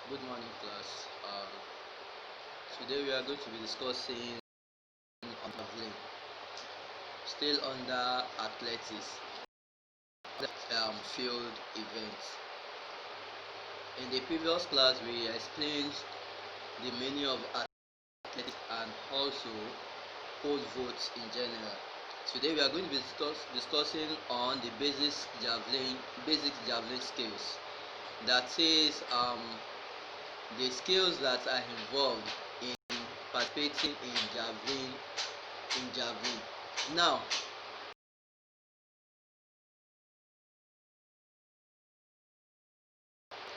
Good morning, class. Today we are going to be discussing javelin, still under athletics, field events. In the previous class, we explained the meaning of athletics and also pole vaults in general. Today we are going to be discussing on the basic javelin skills. That is the skills that are involved in participating in javelin. Now,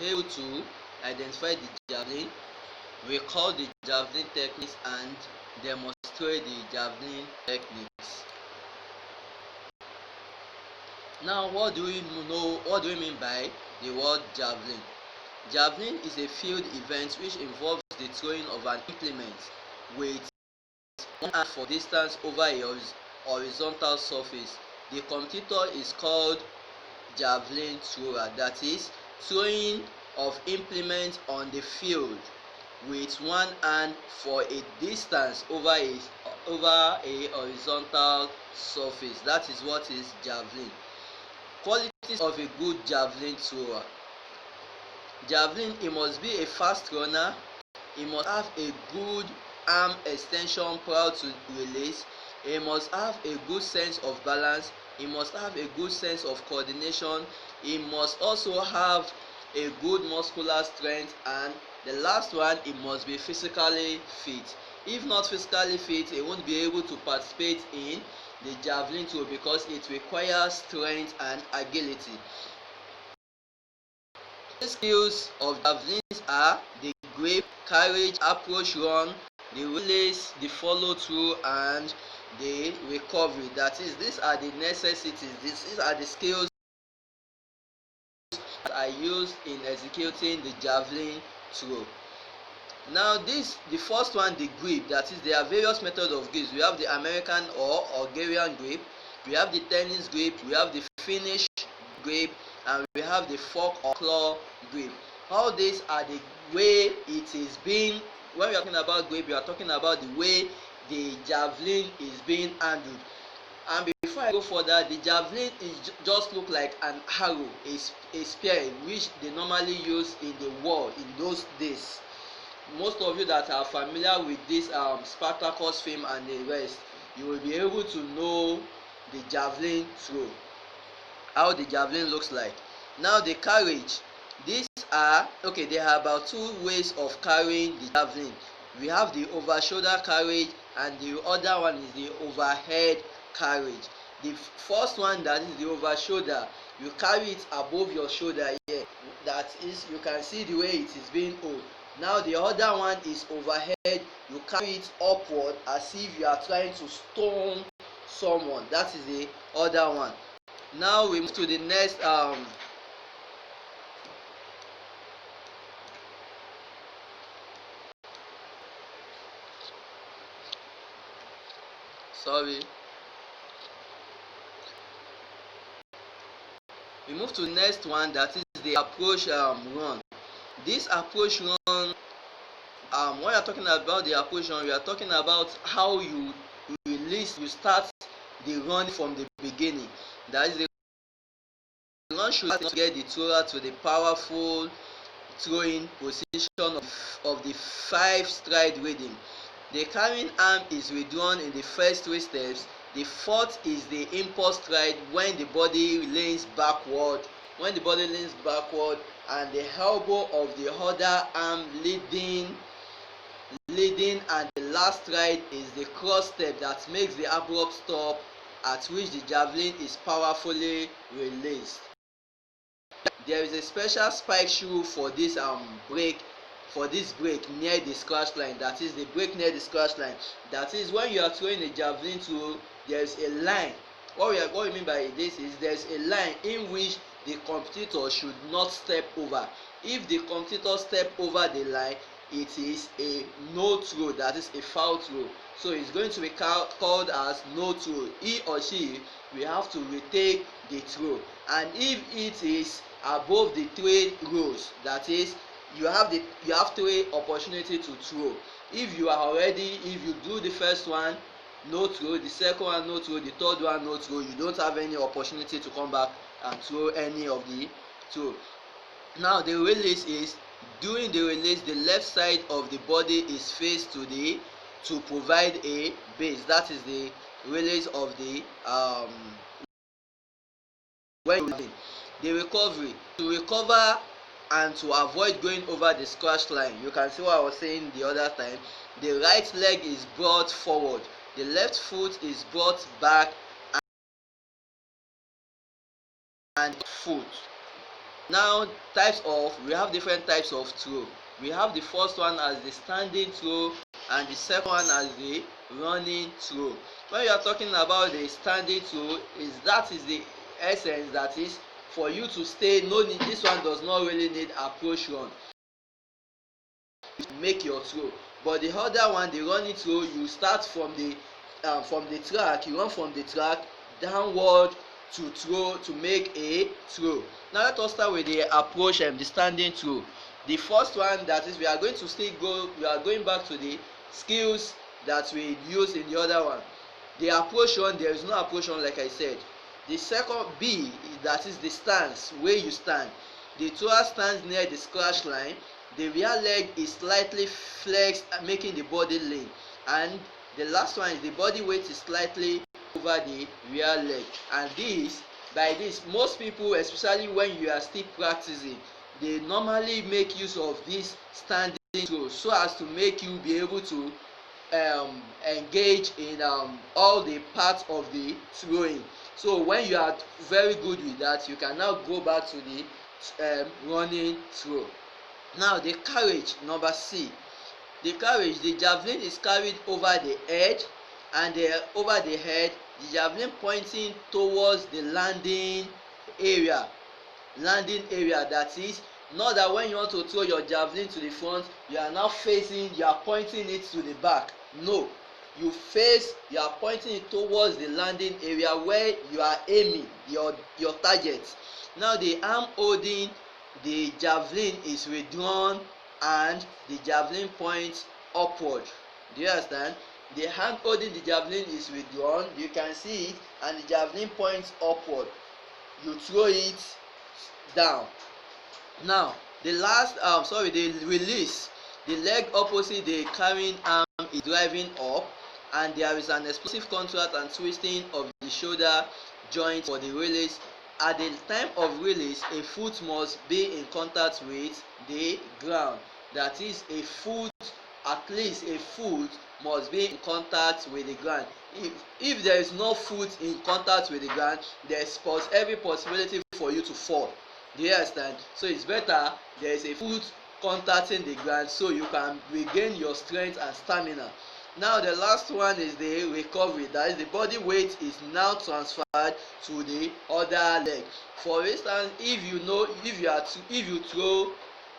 able to identify the javelin, recall the javelin techniques, and demonstrate the javelin techniques. Now, what do we mean by the word javelin? Javelin is a field event which involves the throwing of an implement with one hand for distance over a horizontal surface. The competitor is called javelin thrower, that is, throwing of implement on the field with one hand for a distance over a horizontal surface. That is what is javelin. Qualities of a good javelin thrower. Javelin, he must be a fast runner, he must have a good arm extension prior to release, he must have a good sense of balance, he must have a good sense of coordination, he must also have a good muscular strength, and the last one, he must be physically fit. If not physically fit, he won't be able to participate in the javelin throw because it requires strength and agility. The skills of javelins are the grip, carriage, approach, run, the release, the follow through, and the recovery. That is, these are the necessities. These are the skills that are used in executing the javelin throw. Now, the first one, the grip. That is, there are various methods of grips. We have the American or Hungarian grip, we have the tennis grip, we have the Finnish grip, and we have the fork or claw grip. All these are the way it is being. When we are talking about grip, we are talking about the way the javelin is being handled. And before I go further, the javelin is just look like an arrow, a spear, which they normally use in the war in those days. Most of you that are familiar with this Spartacus film and the rest, you will be able to know the javelin throw, how the javelin looks like. Now, the carriage. These are there are about two ways of carrying the javelin. We have the over shoulder carriage, and the other one is the overhead carriage. The first one, that is the over shoulder, you carry it above your shoulder here. That is, you can see the way it is being held. Now, the other one is overhead, you carry it upward as if you are trying to stone someone. That is the other one. Now we move to the next we move to the next one, that is the approach run. This approach run, when you are talking about the approach run, we are talking about how you start the run from the beginning. That is, the run should get the thrower to the powerful throwing position of the 5-stride rhythm. The carrying arm is withdrawn in the first 3 steps. The fourth is the impulse stride, when the body leans backward. And the elbow of the other arm leading, and the last stride is the cross step that makes the abrupt stop, at which the javelin is powerfully released. There is a special spike shoe for this break near the scratch line. That is, the break near the scratch line. That is, when you are throwing a javelin throw, there is a line. What we mean by this is there is a line in which the competitor should not step over. If the competitor step over the line, it is a no throw, that is a foul throw. So it's going to be called as no throw. He or she will have to retake the throw, and if it is above the 3 rows, that is, you have three opportunity to throw. If you do the first one, no throw, the second one no throw, the third one no throw, you don't have any opportunity to come back and throw any of the throw. Now the release is, during the release the left side of the body is faced to provide a base. That is the release of the when you the recovery, to recover and to avoid going over the scratch line. You can see what I was saying the other time. The right leg is brought forward, the left foot is brought back, and foot. Now we have different types of throw. We have the first one as the standing throw and the second one as the running throw. When you are talking about the standing throw, that is the essence, that is for you to stay. No need, this one does not really need approach run to make your throw. But the other one, the running throw, you start from the track, you run from the track downward to throw, to make a throw. Now let us start with the approach and the standing throw. The first one, that is, we are going back to the skills that we used in the other one. The approach run, there is no approach run like I said. The second B, that is the stance, where you stand. The thrower stands near the scratch line, the rear leg is slightly flexed, making the body lean, and the last one is the body weight is slightly over the rear leg. And by this most people, especially when you are still practicing, they normally make use of this standing throw so as to make you be able to engage in all the parts of the throwing. So when you are very good with that, you can now go back to the running throw. Now the carriage, number C. The carriage, the javelin is carried over the head, and over the head, the javelin pointing towards the landing area. That is, not that when you want to throw your javelin to the front, you are pointing it to the back. No, you are pointing it towards the landing area where you are aiming your target. Now the arm holding the javelin is withdrawn and the javelin points upward. Do you understand? The hand holding the javelin is withdrawn, you can see it, and the javelin points upward. You throw it down. Now the release, the leg opposite the carrying arm is driving up, and there is an explosive contract and twisting of the shoulder joint for the release. At the time of release, a foot must be in contact with the ground. That is, at least a foot must be in contact with the ground. If there is no foot in contact with the ground, there is every possibility for you to fall. Do you understand? So it's better there is a foot contacting the ground so you can regain your strength and stamina. Now the last one is the recovery, that is, the body weight is now transferred to the other leg. For instance, if you throw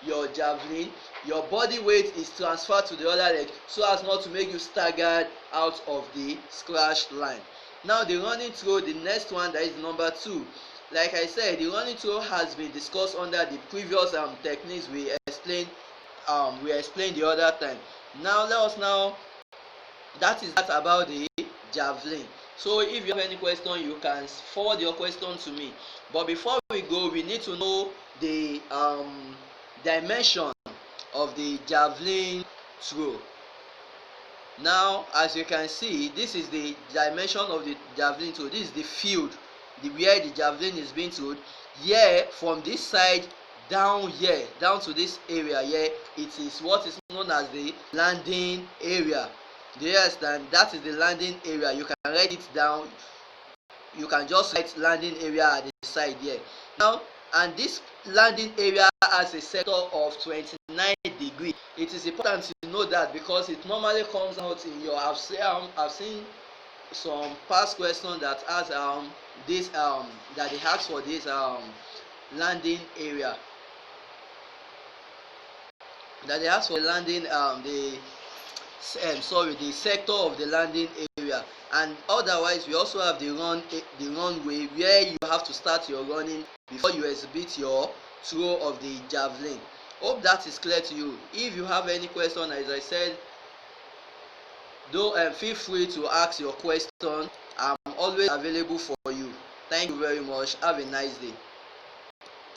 your javelin, your body weight is transferred to the other leg so as not to make you staggered out of the scratch line. Now the running throw, the next one, that is number 2. Like I said, the running throw has been discussed under the previous techniques we explained the other time. Now that is about the javelin. So if you have any question, you can forward your question to me. But before we go, we need to know the dimension of the javelin throw. Now as you can see, this is the dimension of the javelin throw. This is the field where the javelin is being thrown. Here, from this side down to this area here, it is what is known as the landing area. Do you understand? That is the landing area. You can write it down. You can just write landing area at the side here. Now, and this landing area has a sector of 29 degrees. It is important to know that because it normally comes out in your I've seen some past questions that has that they ask for this landing area. That they ask for landing the sector of the landing area. And otherwise, we also have the runway where you have to start your running before you exhibit your throw of the javelin. Hope that is clear to you. If you have any question, as I said, though, feel free to ask your question. I'm always available for you. Thank you very much. Have a nice day.